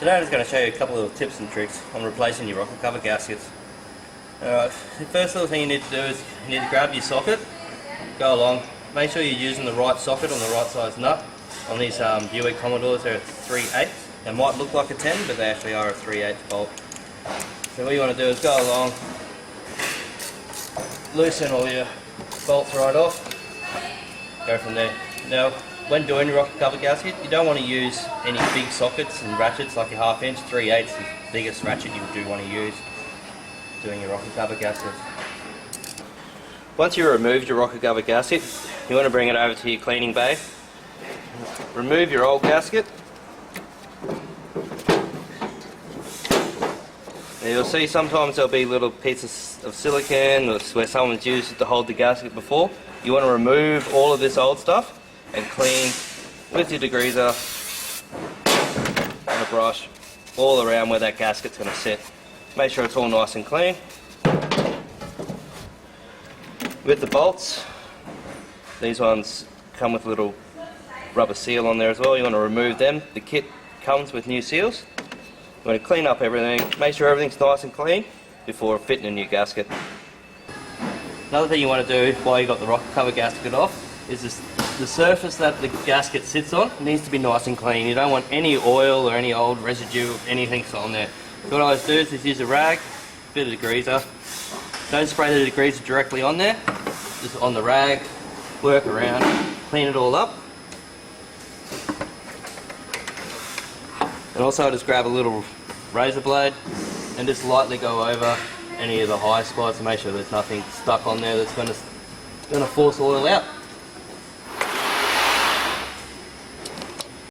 Today I'm just going to show you a couple of tips and tricks on replacing your rocker cover gaskets. Alright, the first little thing you need to do is you need to grab your socket, go along, make sure you're using the right socket on the right size nut. On these Buick Commodores they're 3/8. They might look like a 10 but they actually are a 3/8 bolt. So what you want to do is go along, loosen all your bolts right off, go from there. Now when doing your rocker cover gasket you don't want to use any big sockets and ratchets like your 1/2 inch. 3/8 is the biggest ratchet you do want to use doing your rocker cover gasket. Once you removed your rocker cover gasket, you want to bring it over to your cleaning bay. Remove your old gasket. Now you'll see sometimes there'll be little pieces of silicone where someone's used it to hold the gasket before. You want to remove all of this old stuff and clean with your degreaser and a brush all around where that gasket's going to sit. Make sure it's all nice and clean. With the bolts, these ones come with a little rubber seal on there as well. You want to remove them. The kit comes with new seals. You want to clean up everything, make sure everything's nice and clean before fitting a new gasket. Another thing you want to do while you got the rocker cover gasket off is the surface that the gasket sits on needs to be nice and clean. You don't want any oil or any old residue of anything on there. So what I always do is just use a rag, a bit of degreaser. Don't spray the degreaser directly on there, just on the rag, work around, clean it all up. And also just grab a little razor blade and just lightly go over any of the high spots and make sure there's nothing stuck on there that's going to force oil out.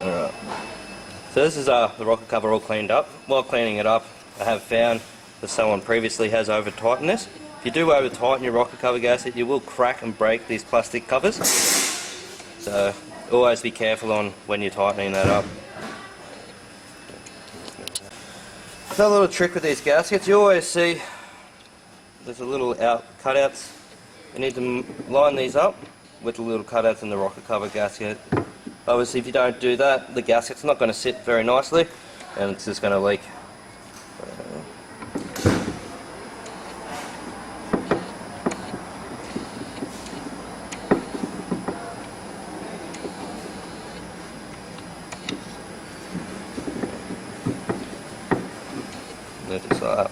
Alright, so this is the rocker cover all cleaned up. While cleaning it up, I have found that someone previously has over tightened this. If you do over tighten your rocker cover gasket, you will crack and break these plastic covers. So always be careful on when you're tightening that up. Another little trick with these gaskets, you always see there's a little cutouts. You need to line these up with the little cutouts in the rocker cover gasket. Obviously if you don't do that, the gasket's not going to sit very nicely and it's just going to leak. Just like that.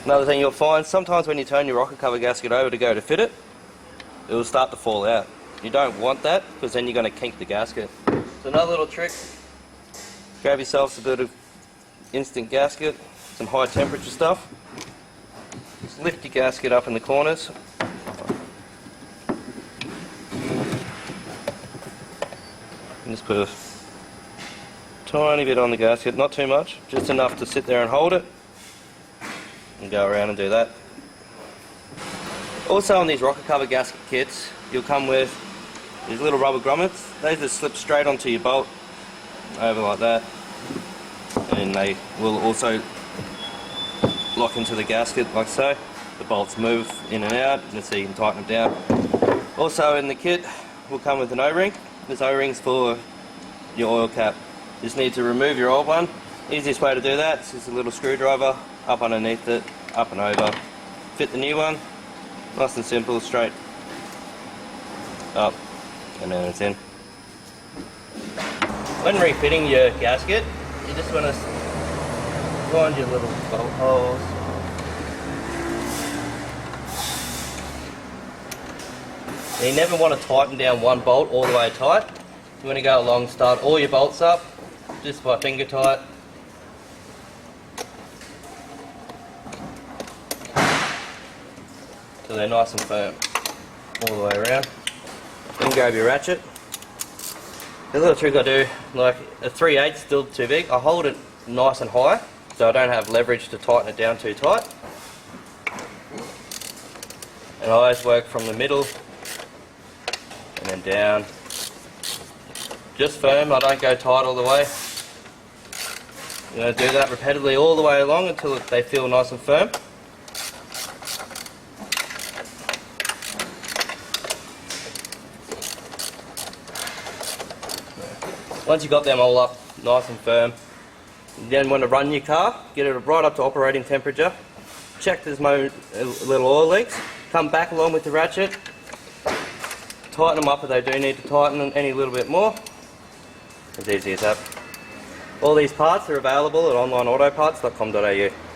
Another thing you'll find, sometimes when you turn your rocker cover gasket over to go to fit it, it will start to fall out. You don't want that because then you're going to kink the gasket. So another little trick, grab yourself a bit of instant gasket, some high temperature stuff, just lift your gasket up in the corners, and just put a tiny bit on the gasket, not too much, just enough to sit there and hold it, and go around and do that. Also on these rocker cover gasket kits, you'll come with these little rubber grommets. They just slip straight onto your bolt, over like that, and they will also lock into the gasket like so. The bolts move in and out, and so you can tighten them down. Also in the kit will come with an O-ring. This O-ring's for your oil cap. You just need to remove your old one. Easiest way to do that is just a little screwdriver up underneath it, up and over. Fit the new one, nice and simple, straight up, and then it's in. When refitting your gasket, you just want to find your little bolt holes. And you never want to tighten down one bolt all the way tight. You want to go along, start all your bolts up, just by finger tight. So they're nice and firm all the way around. Then grab your ratchet. The little trick I do, like a 3/8 still too big, I hold it nice and high so I don't have leverage to tighten it down too tight. And I always work from the middle and then down. Just firm, I don't go tight all the way. You're going to do that repeatedly all the way along until they feel nice and firm. Once you've got them all up nice and firm, You then want to run your car, get it right up to operating temperature, check there's no little oil leaks, come back along with the ratchet, tighten them up if they do need to tighten them any little bit more. As easy as that. All these parts are available at onlineautoparts.com.au.